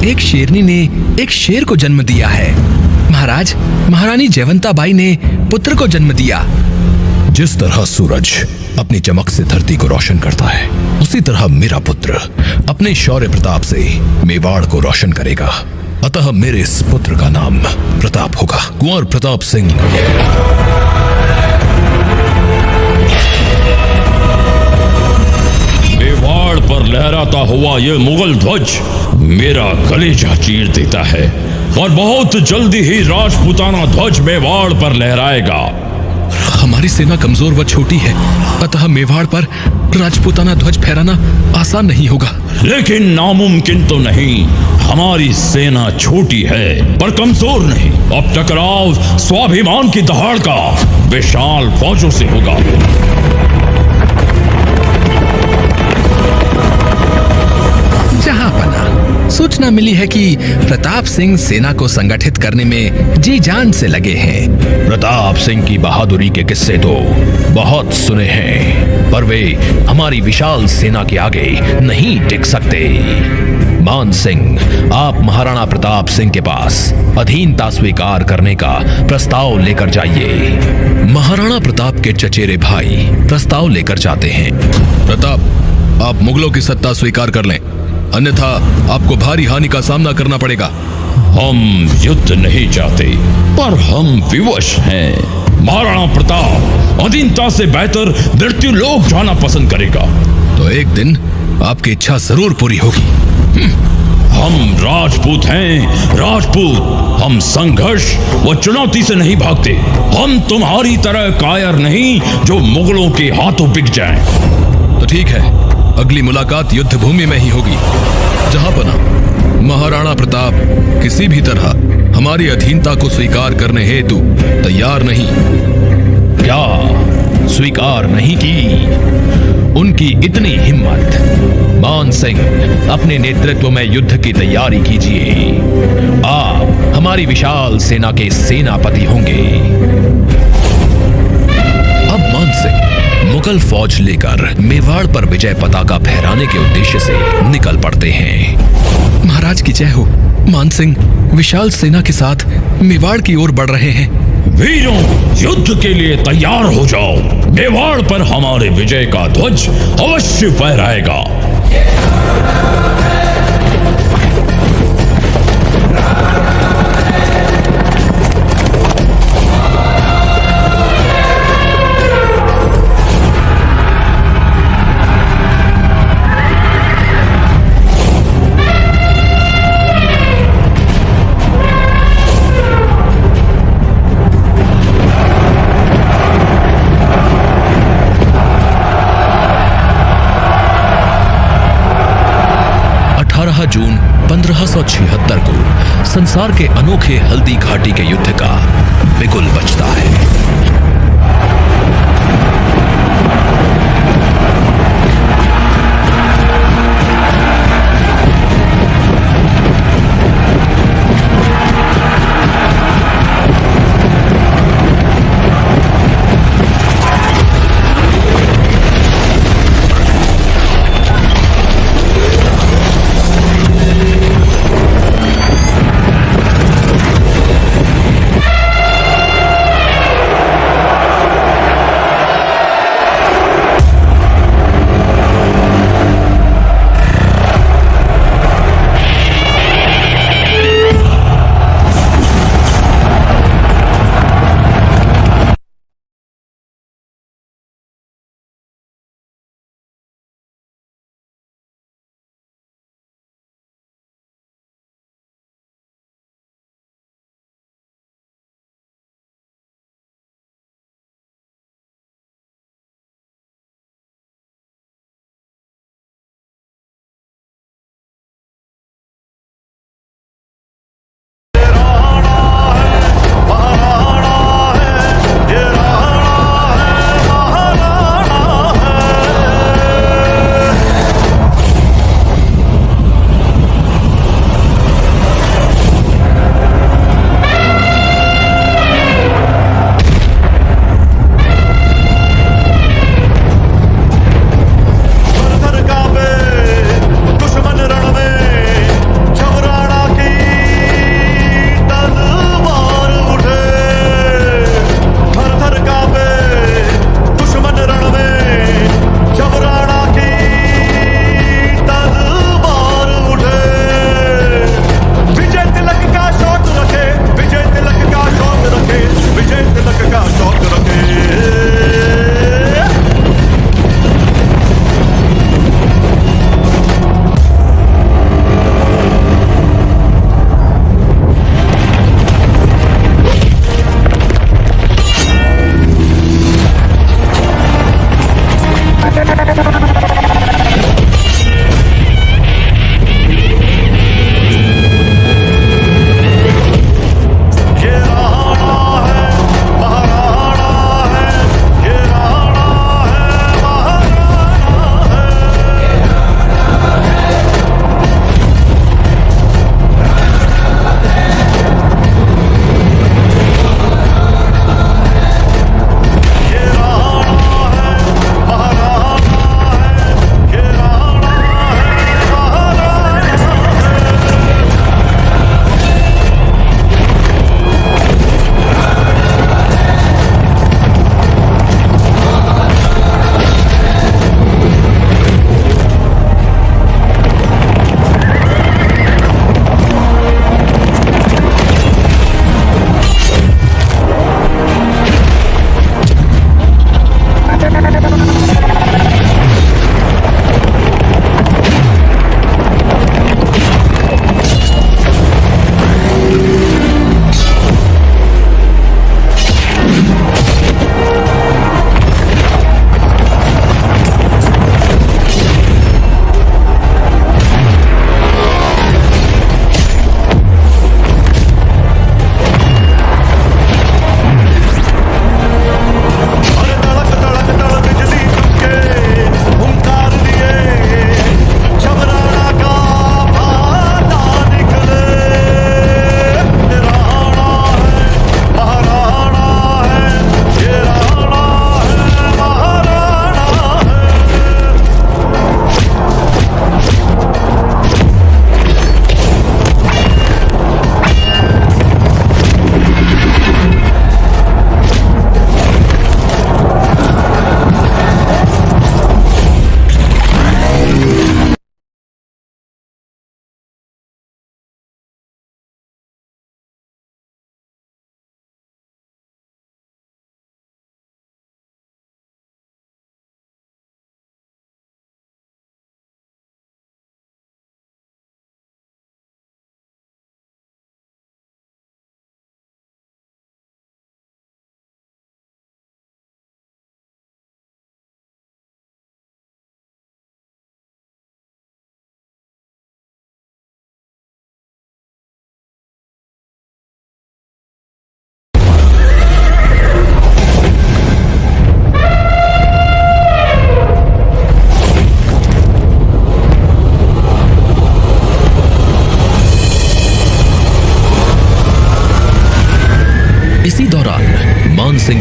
एक शेरनी ने एक शेर को जन्म दिया है। महाराज, महारानी जयवंताबाई ने पुत्र को जन्म दिया। जिस तरह सूरज अपनी चमक से धरती को रोशन करता है, उसी तरह मेरा पुत्र अपने शौर्य प्रताप से मेवाड़ को रोशन करेगा। अतः मेरे इस पुत्र का नाम प्रताप होगा, कुंवर प्रताप सिंह। मेवाड़ पर लहराता हुआ यह मुगल ध्वज मेरा कलेजा चीर देता है और बहुत जल्दी ही राजपूताना ध्वज मेवाड़ पर लहराएगा। हमारी सेना कमजोर व छोटी है, अतः मेवाड़ पर राजपूताना ध्वज फहराना आसान नहीं होगा। लेकिन नामुमकिन तो नहीं। हमारी सेना छोटी है पर कमजोर नहीं। अब टकराव स्वाभिमान की दहाड़ का विशाल फौजों से होगा। जहांपना, सूचना मिली है कि प्रताप सिंह सेना को संगठित करने में जी जान से लगे हैं। प्रताप सिंह की बहादुरी के किस्से तो बहुत सुने हैं, पर वे हमारी विशाल सेना के आगे नहीं टिक सकते। मान सिंह, आप महाराणा प्रताप सिंह के पास अधीनता स्वीकार करने का प्रस्ताव लेकर जाइए। महाराणा प्रताप के चचेरे भाई प्रस्ताव लेकर जाते हैं। प्रताप, आप मुगलों की सत्ता स्वीकार कर लें, अन्यथा आपको भारी हानि का सामना करना पड़ेगा। हम युद्ध नहीं चाहते, पर हम विवश हैं। महाराणा प्रताप अधीनता से बेहतर मृत्यु लोक जाना पसंद करेगा। तो एक दिन आपकी इच्छा जरूर पूरी होगी। हम राजपूत हैं, राजपूत। हम संघर्ष व चुनौती से नहीं भागते। हम तुम्हारी तरह कायर नहीं जो मुगलों के हाथों बिक जाएं। तो ठीक है, अगली मुलाकात युद्ध भूमि में ही होगी। जहांपना, महाराणा प्रताप किसी भी तरह हमारी अधीनता को स्वीकार करने हेतु तैयार नहीं। क्या स्वीकार नहीं की? उनकी इतनी हिम्मत। मान सिंह, अपने नेतृत्व में युद्ध की तैयारी कीजिए। आप हमारी विशाल सेना के सेनापति होंगे। अब मान सिंह मुगल फौज लेकर मेवाड़ पर विजय पताका फहराने के उद्देश्य से निकल पड़ते हैं। महाराज की जय हो। मान सिंह विशाल सेना के साथ मेवाड़ की ओर बढ़ रहे हैं। वीरों, युद्ध के लिए तैयार हो जाओ। मेवाड़ पर हमारे विजय का ध्वज अवश्य फहराएगा। जून 1576 को संसार के अनोखे हल्दी घाटी के युद्ध का बिगुल बजता है।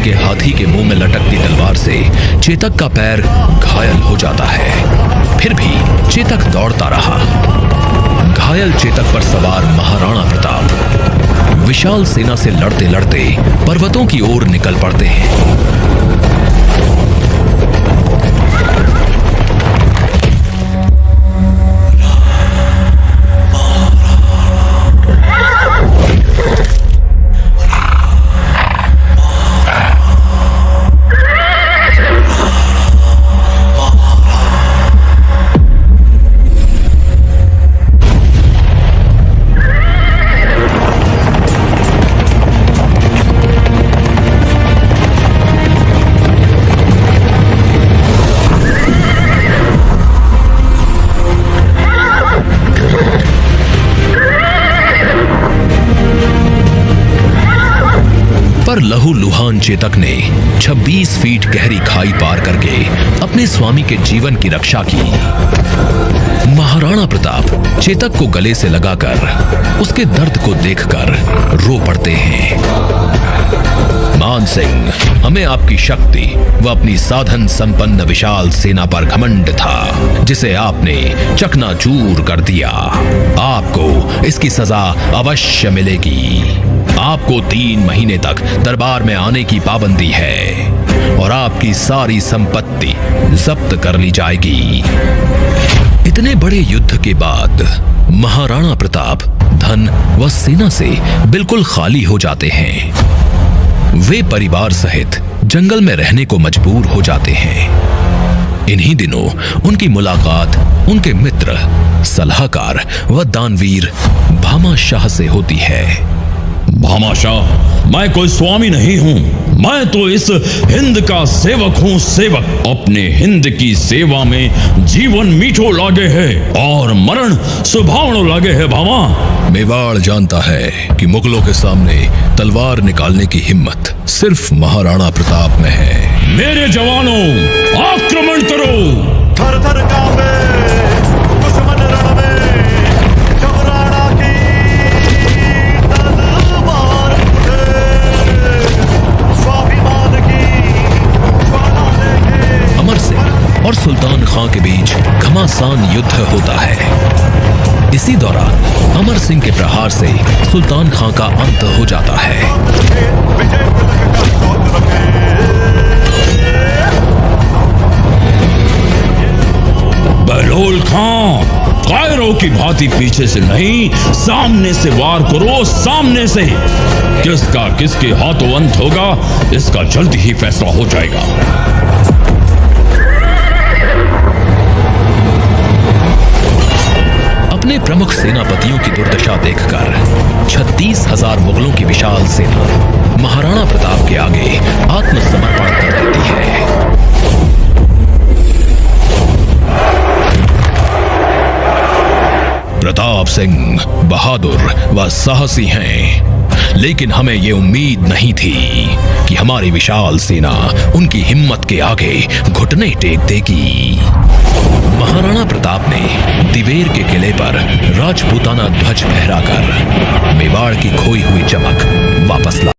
सिंह के हाथी के मुंह में लटकती तलवार से चेतक का पैर घायल हो जाता है। फिर भी चेतक दौड़ता रहा। घायल चेतक पर सवार महाराणा प्रताप विशाल सेना से लड़ते लड़ते पर्वतों की ओर निकल पड़ते हैं। पर लहूलुहान चेतक ने 26 फीट गहरी खाई पार करके अपने स्वामी के जीवन की रक्षा की। महाराणा प्रताप चेतक को गले से लगाकर उसके दर्द को देखकर रो पड़ते हैं। मान सिंह, हमें आपकी शक्ति व अपनी साधन संपन्न विशाल सेना पर घमंड था, जिसे आपने चकनाचूर कर दिया। आपको इसकी सजा अवश्य मिलेगी। आपको 3 महीने तक दरबार में आने की पाबंदी है और आपकी सारी संपत्ति जब्त कर ली जाएगी। इतने बड़े युद्ध के बाद महाराणा प्रताप धन व सेना से बिल्कुल खाली हो जाते हैं। वे परिवार सहित जंगल में रहने को मजबूर हो जाते हैं। इन्हीं दिनों उनकी मुलाकात उनके मित्र, सलाहकार व दानवीर भामाशाह से होती है। भामाशाह, मैं कोई स्वामी नहीं हूं, मैं तो इस हिंद का सेवक हूं। सेवक अपने हिंद की सेवा में जीवन मीठो लागे है और मरण सुभावनो लागे है। भामा, मेवाड़ जानता है कि मुगलों के सामने तलवार निकालने की हिम्मत सिर्फ महाराणा प्रताप में है। मेरे जवानों, आक्रमण करो। थर थर कांपे दुश्मन रण में, घबराना की तलवार उठे, स्वाभिमान की ज्वाला लेके। अमर सिंह और सुल्तान खां के बीच घमासान युद्ध होता है। इसी दौरान अमर सिंह के प्रहार से सुल्तान खां का अंत हो जाता है। विजय तिलक का शौक रखे। बहलोल खां, कायरों की भांति पीछे से नहीं, सामने से वार करो, सामने से। किसका किसके हाथों अंत होगा, इसका जल्द ही फैसला हो जाएगा। अपने प्रमुख सेनापतियों की दुर्दशा देखकर 36,000 मुगलों की विशाल सेना महाराणा प्रताप के आगे आत्मसमर्पण कर देती है। प्रताप सिंह बहादुर व साहसी हैं, लेकिन हमें यह उम्मीद नहीं थी कि हमारी विशाल सेना उनकी हिम्मत के आगे घुटने टेक देगी। महाराणा प्रताप ने दिवेर के किले पर राजपूताना ध्वज फहराकर मेवाड़ की खोई हुई चमक वापस लाई।